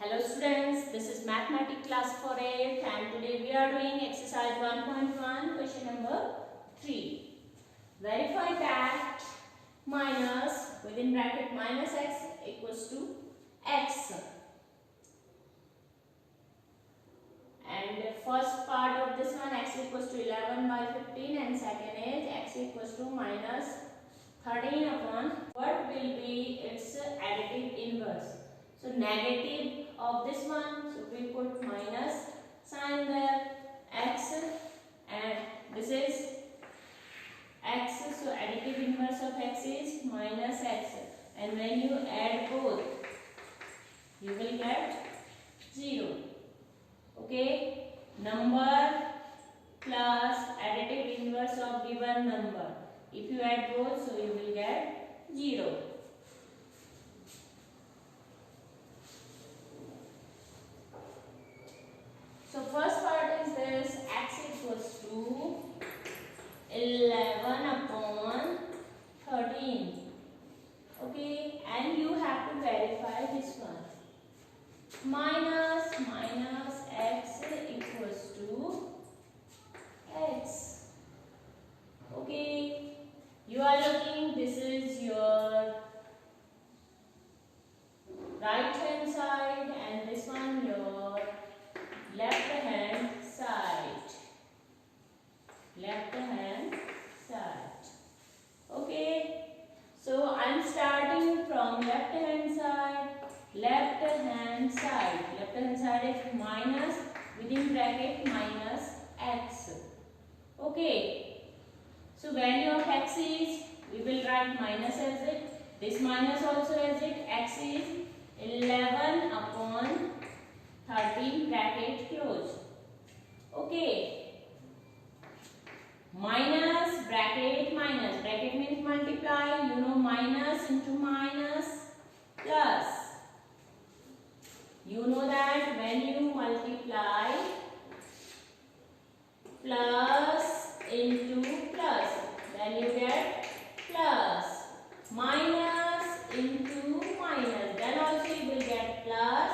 Hello students, this is Mathematics class for 8th and today we are doing exercise 1.1 question number 3. Verify that minus within bracket minus x equals to x. And the first part of this one x equals to 11 by 15 and second is x equals to minus 13 upon what will be its additive inverse. So negative of this one, so we put minus sign there, x, and this is x, so additive inverse of x is minus x, and when you add both you will get 0. Okay, number plus additive inverse of given number, if you add both, so you will get 0. So first part is this, x equals to 11 upon 13. Okay, and you have to verify this one. Minus x equals to x. Okay, you are looking, this is your right hand side and this one your left hand side. Left hand side. Okay, so I am starting from left hand side. Left hand side. Left hand side is minus within bracket minus x. Okay, so value of x is, we will write minus as it. This minus also as it. X is 11 upon 13 bracket close. Okay, minus bracket minus. Bracket means multiply. You know minus into minus plus. You know that when you multiply plus into plus, then you get plus. Minus into minus, then also you will get plus.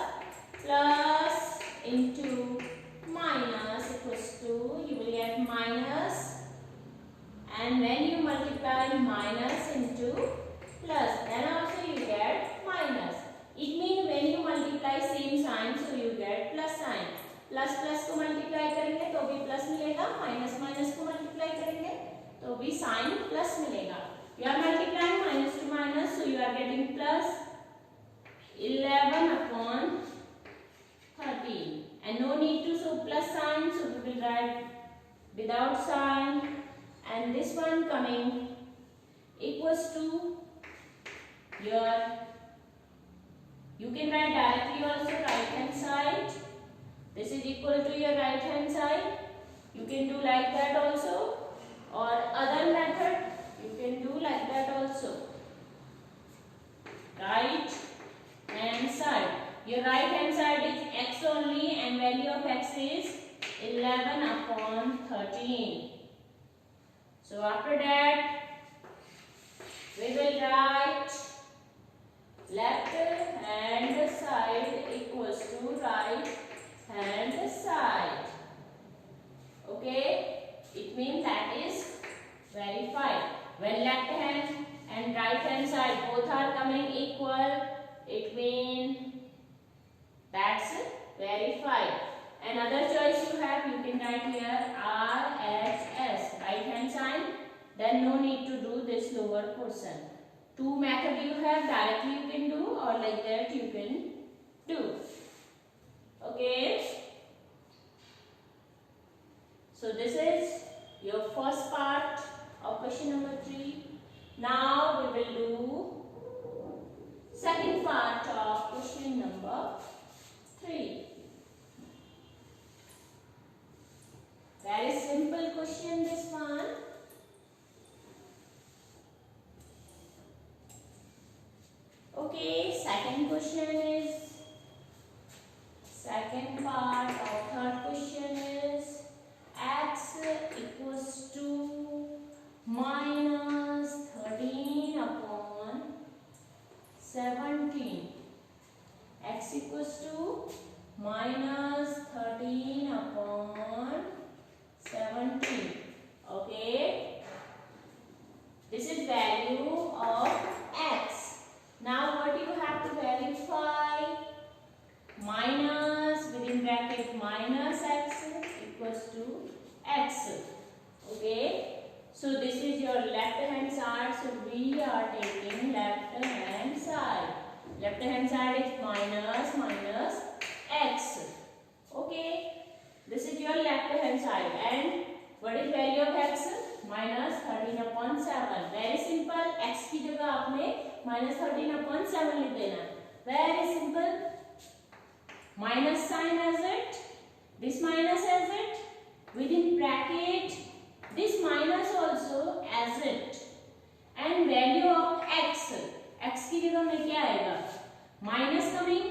Plus into minus equals to, you will get minus, and when you multiply minus into plus, then also you get minus. It means when you multiply same sign, so you get plus sign. Plus plus को multiply करेंगे तो भी plus मिलेगा, minus minus को multiply करेंगे तो भी sign plus मिलेगा. You are multiplying minus to minus, so you are getting plus 11 upon 13, and no need to show plus sign, so we will write without sign, and this one coming equals to your, you can write directly also right hand side. This is equal to your right hand side. You can do like that also, or other method you can do like that also. Right hand side. Your right hand side is x only and value of x is 11 upon 13. So after that we will write left hand side equals to right hand side. Okay, it means that is verified. When left hand and right hand side both are coming equal, it means that's verified. Another choice you have, you can write here RHS, right hand sign, then no need to do this lower portion. Two methods you have, directly you can do or like that you can do. Okay, so this is your first part of question number 3. Now we will do second part of question number 3. Very simple question this one. Okay, second question is, second part of third question is x equals to minus 13 upon 17. X equals to minus 13 upon 17. Okay, this is value of x. Now what you have to verify? Minus within bracket minus x equals to x. Okay, so this is your left hand side, so we are taking left hand side. Left hand side is minus minus x. Okay, this is your left hand side, and what is value of x? Minus 13 upon 7. Very simple. x की जगह आपने minus 13 upon 7 लिख देना. Very simple. Minus sign as it. This minus as it. Within bracket. This minus also as it. And value of x. x की जगह में क्या आएगा? Minus coming.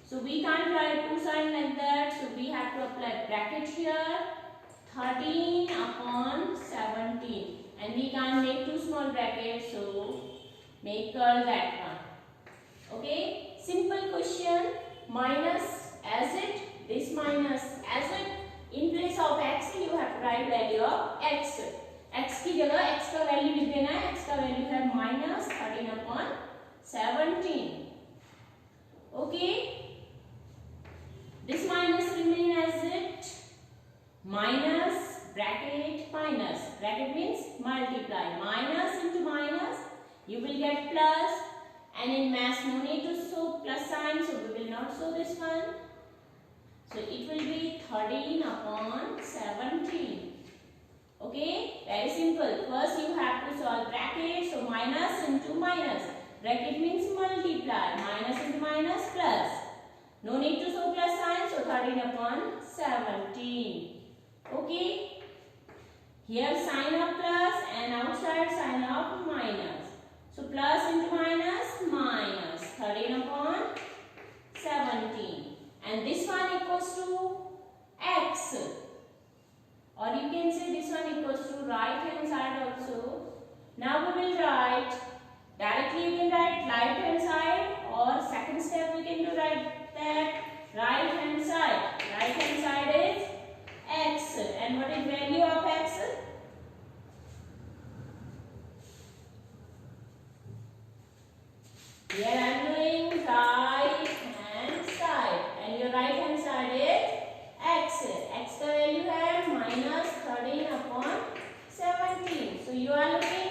So we can't write two sign like that. So we have to apply bracket here. 13 upon 17. And we can't make two small brackets. So make that one. Okay. Simple question. Minus as it. This minus as it. In place of x you have to write value of x. x की जगह x का value लिख देना है. x का value है minus 13 upon 17. Okay. This minus remain as it. Minus bracket minus. Bracket means multiply. Minus into minus you will get plus. And in math no need to show plus sign, so we will not show this one. So it will be 13 upon 17. Okay, very simple. First you have to solve bracket. So minus into minus. Bracket means multiply. Minus into minus plus. No need to show plus sign. So 13 upon 17. Okay. Here sign of plus and outside sign of minus. So plus into minus minus. 13 upon 17. And this one equals to x. Or you can say this one equals to right hand side also. Now we will write, directly you can write right hand side, or second step we can do write that right hand side. Right hand side is x. And what is value of x? Here I am doing right hand side. And your right hand side is x. X का value है minus 13 upon 17. So you are looking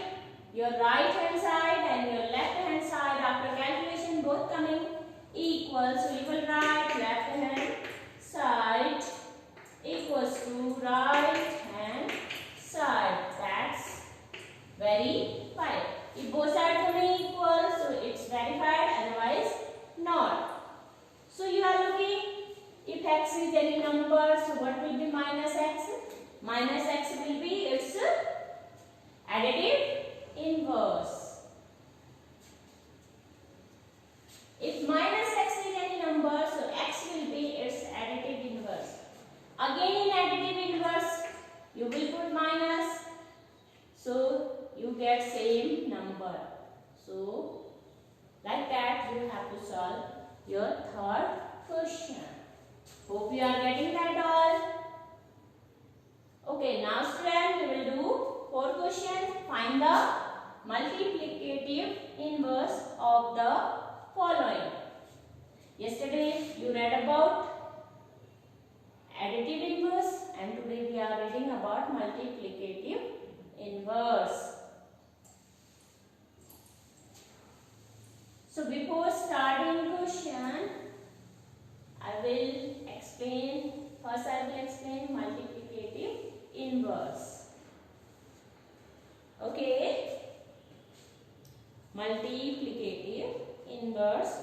your right hand side and your left hand side after calculation both coming equal. So you will write left hand side equals to right hand side. That's verified. If both sides are equal, so it's verified, otherwise not. So you are looking, if x is any number, so what will be minus x? Minus x will be its additive inverse. If minus x is any number, so x will be its additive inverse. Again in additive inverse, you will put minus, so you get same number. So like that you have to solve your third question. Hope you are getting that all. Okay, now students we will do fourth question. Find the multiplicative inverse of the following. Yesterday you read about additive inverse, and today we are reading about multiplicative inverse. So before starting question, I will explain, first I will explain multiplicative inverse. Okay, multiplicative inverse.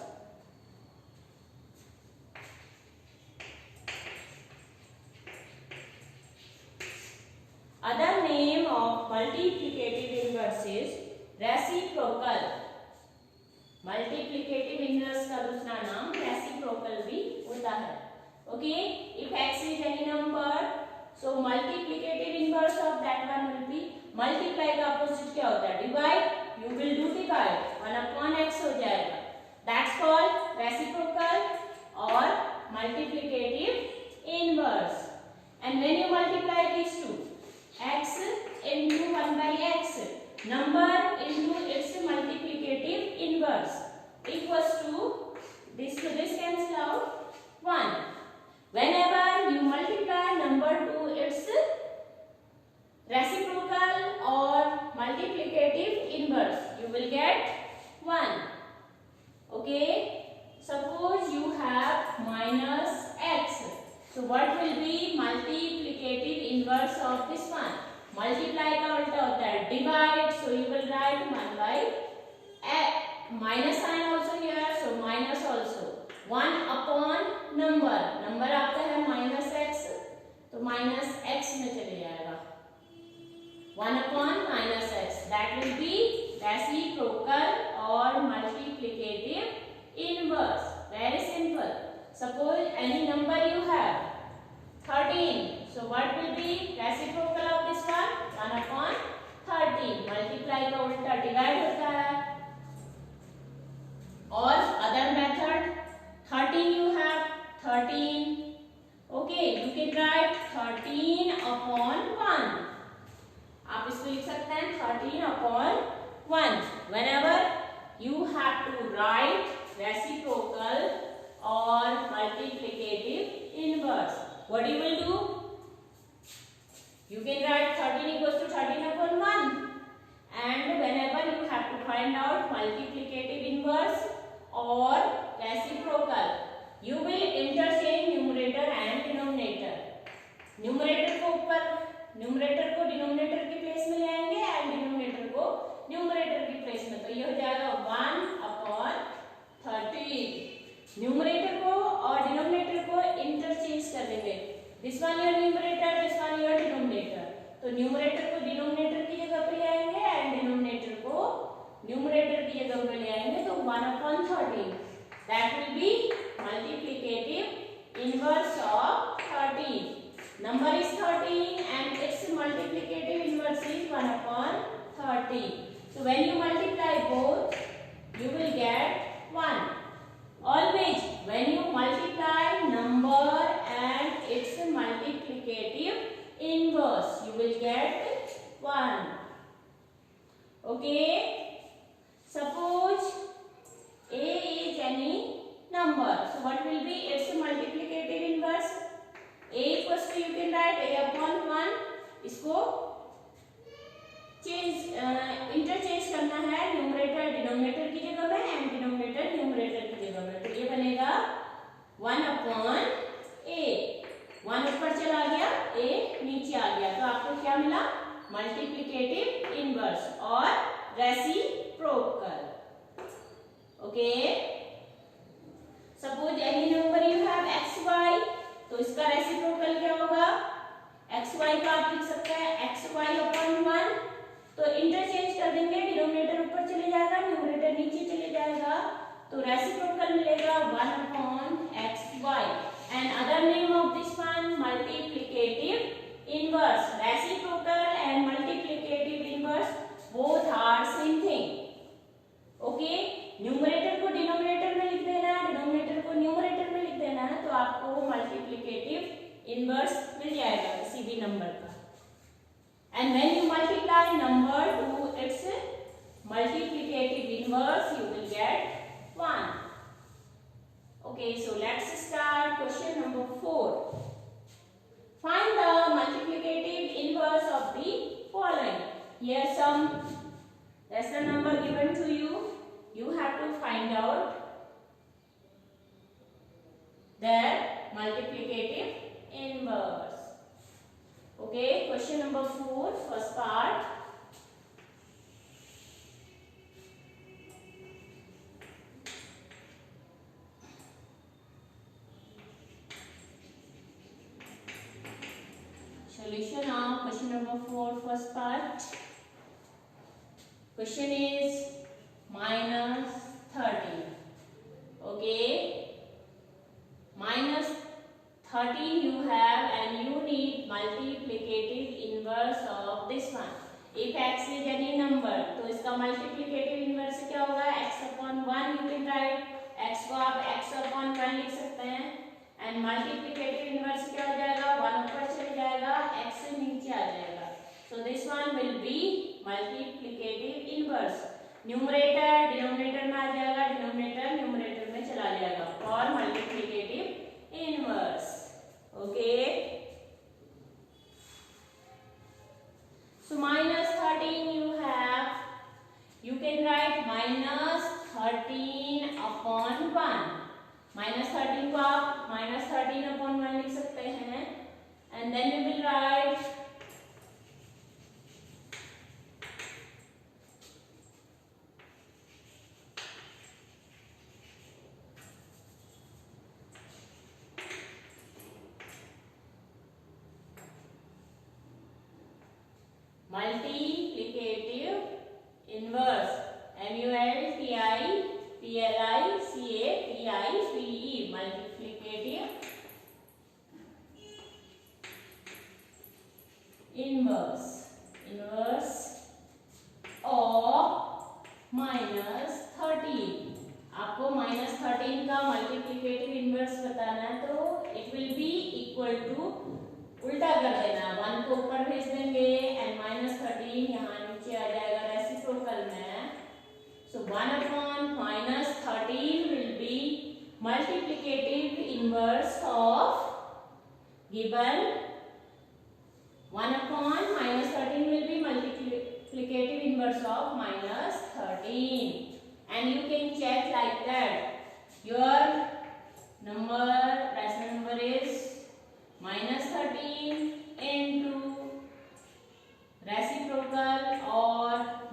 Other name of multiplicative inverse is reciprocal. Multiplicative inverse का दूसरा नाम reciprocal भी होता है. Okay, if x is any number, so multiplicative inverse of that one will be multiply का opposite क्या होता है? Divide. You will do divide. 1 upon x हो जाएगा. That's called reciprocal or multiplicative number into its multiplicative inverse equals to this to this cancel out 1. Whenever you multiply number to its reciprocal or multiplicative inverse, you will get 1. Okay, suppose you have minus x. So what will be multiplicative inverse of this one? Multiply का उल्टा होता है divide, so you will write 1 by minus sign also here, so minus also 1 upon number. Number आपका है minus x, तो minus x में चले जाएगा 1 upon minus x. That will be reciprocal or multiplicative inverse. Very simple. Suppose any number you have 13. So what will be reciprocal of this one? 1 upon 13. Multiply का उल्टा divide होता है. Or other method 13 you have 13. Okay, you can write 13 upon 1. आप इसको लिख सकते हैं 13 upon 1. Whenever you have to write reciprocal or multiplicative inverse, what you will do? You can write 13 equals to 13 upon 1. And whenever you have to find out multiplicative inverse or reciprocal, you will interchange numerator and denominator. Numerator को ऊपर, numerator को denominator की place में ले आएंगे and denominator को numerator की place में. तो ये हो जाएगा 1 upon 13. न्यूमरेटर को और डिनोमिनेटर को इंटरचेंज कर देंगे. This one your numerator, this one your denominator. तो न्यूमरेटर को डिनोमिनेटर की जगह पे ले आएंगे एंड डिनोमिनेटर को न्यूमरेटर की जगह पे ले आएंगे. तो 1 upon 13. That will be multiplicative inverse of 13. Number is 13 and its multiplicative inverse is 1 upon 13. So when you multiply both, you will get 1. Always when you multiply number and its multiplicative inverse, you will get 1. Okay, suppose a is any number, so what will be its multiplicative inverse? A equals to, you can write a upon 1. इसको interchange करना है numerator denominator की जगह में and denominator numerator की जगह में. तो ये बनेगा 1 upon a. 1 ऊपर चला गया, a नीचे आ गया. तो आपको क्या मिला? मल्टीप्लिकेटिव इनवर्स और reciprocal. Okay, suppose any number you have xy, तो इसका रेसिप्रोकल क्या होगा? xy का आप लिख सकते हैं xy upon 1. तो इंटरचेंज कर देंगे, डिनोमिनेटर ऊपर चले जाएगा, न्यूमरेटर नीचे चले जाएगा. तो रेसिप्रोकल मिलेगा 1 upon xy. And other name of this one multiplicative inverse. Reciprocal and multiplicative inverse both are same thing. Okay, numerator को डिनोमिनेटर में लिख देना है, डिनोमिनेटर को न्यूमरेटर में लिख देना है, तो आपको मल्टीप्लिकेटिव इनवर्स मिल जाएगा किसी भी नंबर का. And when you multiply number two it's multiplicative inverse, you will get 1. Okay, so let's start question number 4. Find the multiplicative inverse of the following. Here some lesson number given to you. You have to find out their multiplicative inverse. Okay, question number 4, first part. Solution of question number 4, first part. Question is minus 13. Okay, minus 13 you have and you need multiplicative inverse of this one. If x is any number, तो इसका multiplicative inverse क्या होगा? x upon 1 you can write. x को आप x upon 1 लिख सकते हैं. And multiplicative inverse क्या हो जाएगा? 1 ऊपर चले जाएगा, x नीचे आ जाएगा. So this one will be multiplicative inverse, numerator denominator में आ जाएगा, डिनोमिनेटर न्यूमरेटर में चला जाएगा, और multiplicative inverse. Okay, so minus 13 you can write minus 13 upon 1. minus 13 को आप minus 13 upon 1 लिख सकते हैं, and then we will write multiplicative inverse, multiplicative multiplicative inverse of minus 13. आपको minus 13 का multiplicative inverse बताना है, तो it will be equal to, उल्टा कर देना, 1 को ऊपर भेज देंगे एंड minus 13 यहाँ नीचे आ जाएगा रेसिप्रोकल में. So 1 upon minus 13 will be multiplicative inverse of given 1 upon minus 13 will be multiplicative inverse of minus 13, and you can check like that. Your number, rational number is minus 13 into reciprocal or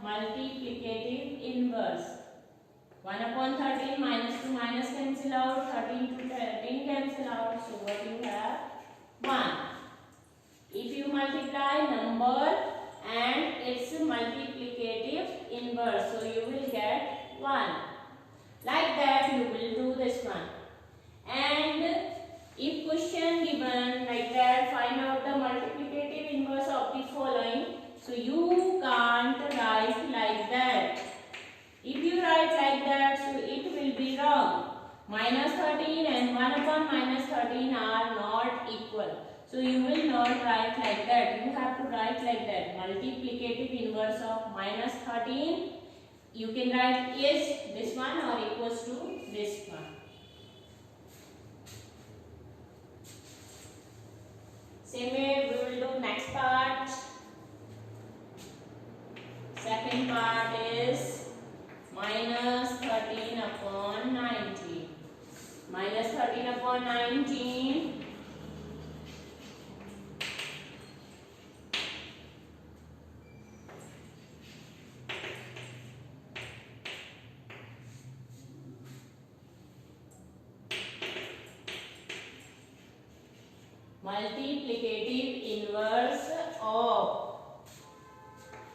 multiplicative inverse. 1 upon 13, minus to minus cancel out, 13 to 13 cancel out, so what you have? 1. If you multiply number and its multiplicative inverse, so you will get 1. Like that you will do this one. And if question given like that, find out the multiplicative inverse of the following, so you can't write like that. If you write like that, so it will be wrong. Minus 13 and 1 upon minus 13 are not equal, so you will not write like that. You have to write like that. Multiplicative inverse of minus 13, you can write is this one or equals to this one. Same way we will do next part. Second part is minus 13 upon 19. Minus 13 upon 19. Multiplicative inverse of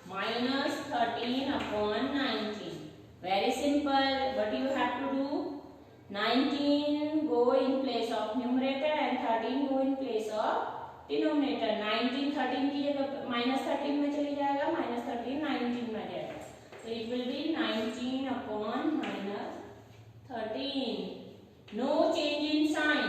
minus 13 upon 19. Very simple. What you have to do? 19 go in place of numerator and 13 go in place of denominator. 19 13 की जगह minus 13 में चली जाएगा, minus 13 19 में जाएगा. So it will be 19 upon minus 13. No change in sign.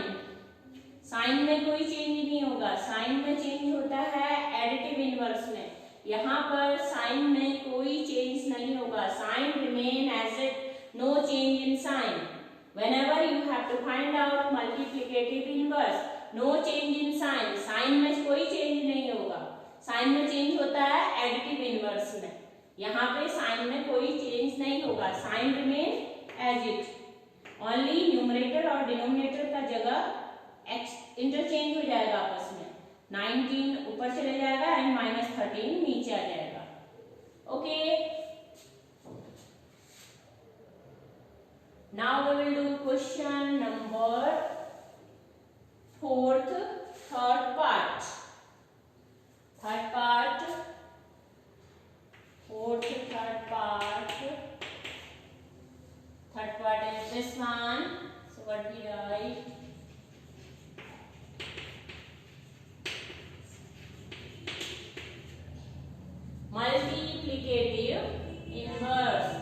Sign में कोई change नहीं होगा. साइन में चेंज होता है एडिटिव इनवर्स में. यहाँ पर साइन में कोई चेंज नहीं होगा. Sign remain as it, no change in sign. Whenever you have to find out multiplicative inverse, no change in sign. Sign में कोई चेंज नहीं होगा. साइन में चेंज होता है एडिटिव इनवर्स में. यहाँ पे साइन में कोई चेंज नहीं होगा. Sign remain as it. Only numerator और डिनोमिनेटर का जगह इंटरचेंज हो जाएगा आपस में. 19 ऊपर चले जाएगा एंड माइनस 13 नीचे आ जाएगा. Okay, now we will do question number 4th, third part. Third part, 4th third part. Third part is this one. So what we write? Multiplicative inverse.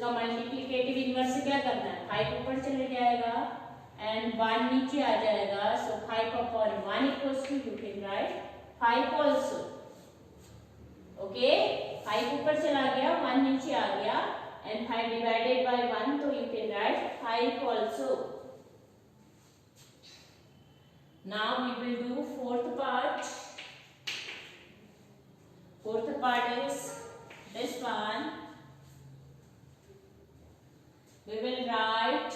इसका मल्टीप्लिकेटिव इनवर्स से क्या करना है, 5 ऊपर चले जाएगा एंड 1 नीचे आ जाएगा. सो 5 upon 1 equals to, you can write 5 also. Okay, 5 ऊपर चला गया, 1 नीचे आ गया एंड 5 डिवाइडेड बाय 1, तो you can write 5 also. Now we will do fourth part. Fourth part is this one. We will write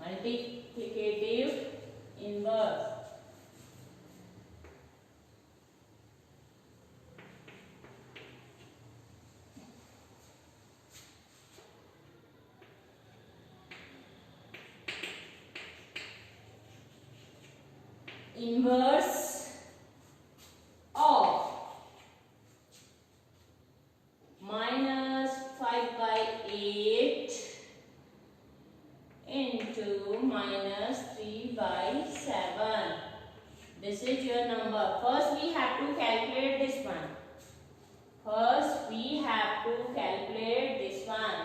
multiplicative inverse. Inverse of minus 5 by 8 into minus 3 by 7. This is your number. First we have to calculate this one. First we have to calculate this one.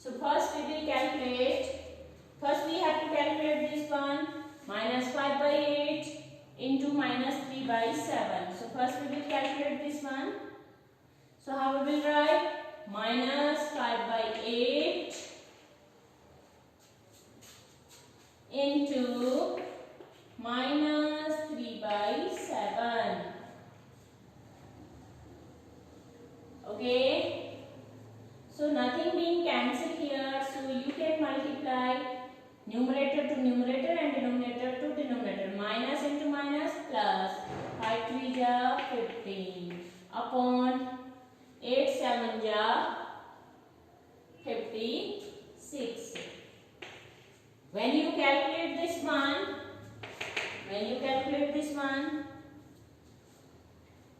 So first we will calculate. First we have to calculate this one, minus 5 by 8 into minus 3 by 7. So first we will calculate this one. So how we will write? Minus 5 by 8 into minus 3 by 7. Okay. So nothing being cancelled here, so you can multiply numerator to numerator and denominator to denominator. Minus into minus plus 5 3 ja 15 upon 8 7 ja 56. When you calculate this one,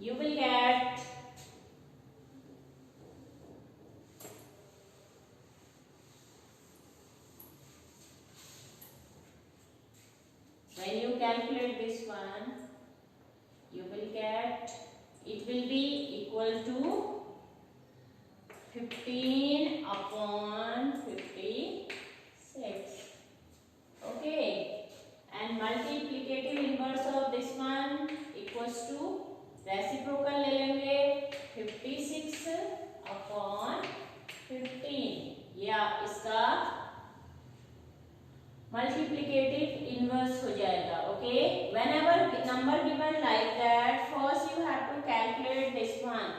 you will get it will be equal to 15 upon 56. Okay, and multiplicative inverse of this one equals to reciprocal ले लेंगे 56 upon 15, या इसका multiplicative inverse हो जाएगा. Okay, whenever number given like that, first you have to calculate this one.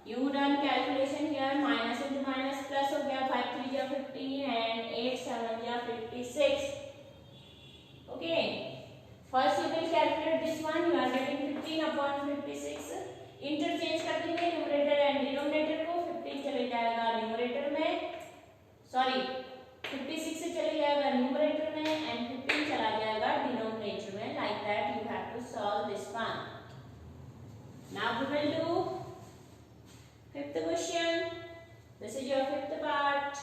You done calculation here, minus into minus plus हो गया, 5 3 जा 15 and 8 7 जा 56. Okay, first you will calculate this one. You are getting 15 upon 56. Interchange कर देंगे numerator and denominator को. 15 चले जाएगा numerator में, सॉरी 56 से चले जाएगा न्यूमरेटर में एंड 15 चला जाएगा डिनोमिनेटर में. Like that you have to solve this one. Now we will do fifth question. This is your fifth part.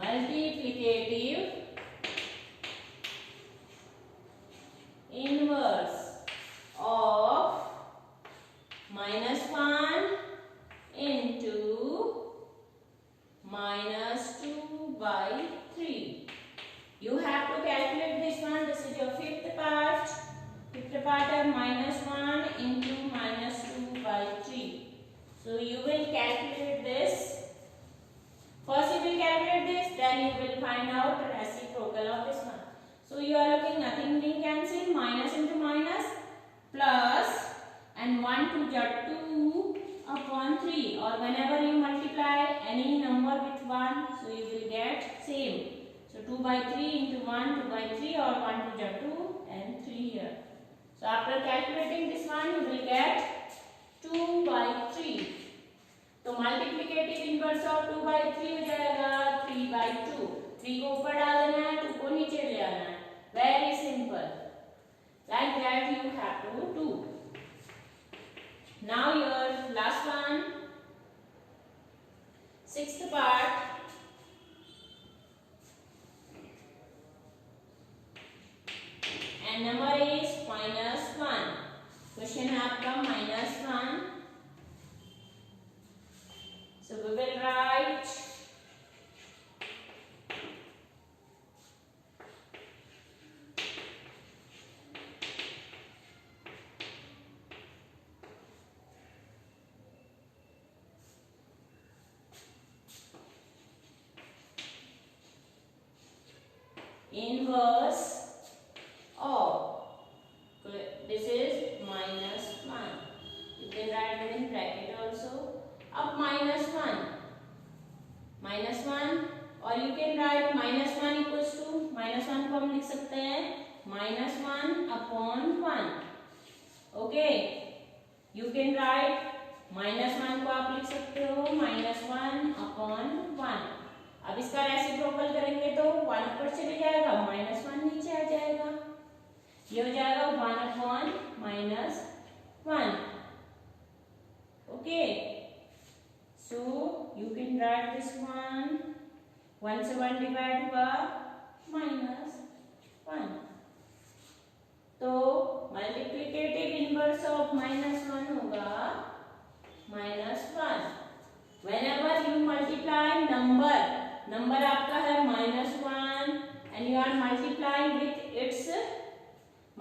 Multiplicative inverse of minus 1 into minus 2 by 3. You have to calculate this one. This is your fifth part. Fifth part of minus 1 into minus 2 by 3. So you will calculate this. First you will calculate this, then you will find out the reciprocal of this one. So you are looking nothing being cancelled, minus into minus plus and 1 to the 2 upon 3, or whenever you multiply any number with 1, so you will get same. So 2 by 3 into 1, 2 by 3, or 1 to the 2 and 3 here. So after calculating this one, you will get 2 by 3. तो multiplicative inverse of 2 by 3 हो जाएगा 3 by 2. 3 को ऊपर डाल देना है, 2 को नीचे ले आना है. Very simple. Like that you have to do. Now your last one, sixth part. And number is -1. Question है आपका -1. So we will write inverse of, this is -1. You can write within bracket also. Up -1, or you can write -1 equals to, -1 को हम लिख सकते हैं -1/1. Okay, you can write -1 को आप लिख सकते हो -1/1. अब इसका रेसिप्रोकल करेंगे तो 1 ऊपर चले जाएगा, -1 नीचे आ जाएगा, ये हो जाएगा 1/-1. Okay, so you can write this one. 1 से 1 डिवाइड हुआ -1. तो मल्टीप्लिकेटिव इनवर्स ऑफ -1 होगा -1. Whenever you multiply number आपका है -1 and you are multiplying with its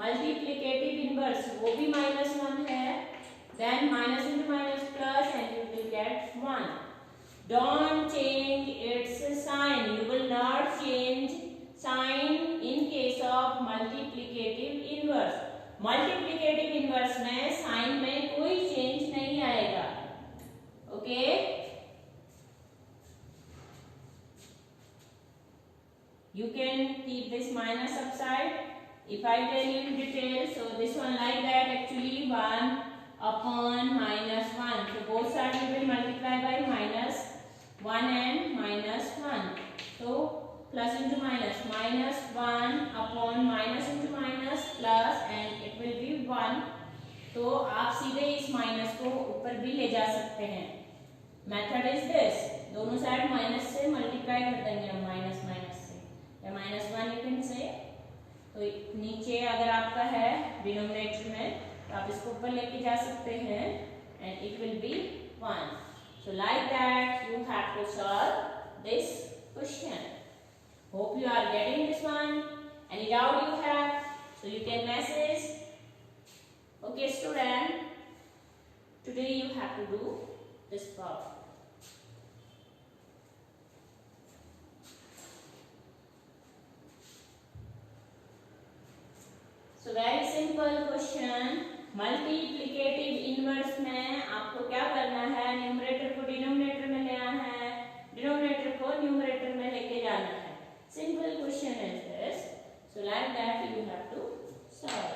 multiplicative inverse, वो भी -1 है, then minus into minus plus and you will get 1. Don't change its sign. You will not change sign in case of multiplicative inverse. Multiplicative inverse में sign में कोई change नहीं आएगा. Okay? You can keep this minus upside. If I tell you in detail, so this one like that actually 1/-1. So both sides we will multiply by -1 and -1. So plus into minus, -1/- into minus plus and it will be 1. तो आप सीधे इस minus को ऊपर भी ले जा सकते हैं. मेथड इज दिस, दोनों साइड माइनस से मल्टीप्लाई कर देंगे हम, माइनस से या -1 यू कैन से. तो नीचे अगर आपका है डिनोमिनेटर में तो आप इसको ऊपर लेके जा सकते हैं and it will be 1. So like that you have to solve this question. Hope you are getting this one. Any doubt you have, so you can message. Okay student, today you have to do this problem. So very simple question. Multiplicative inverse में आपको क्या करना है, numerator को denominator में ले आना है, डिनोमिनेटर को न्यूमरेटर में लेके जाना है. Simple question is this. So like that you have to solve.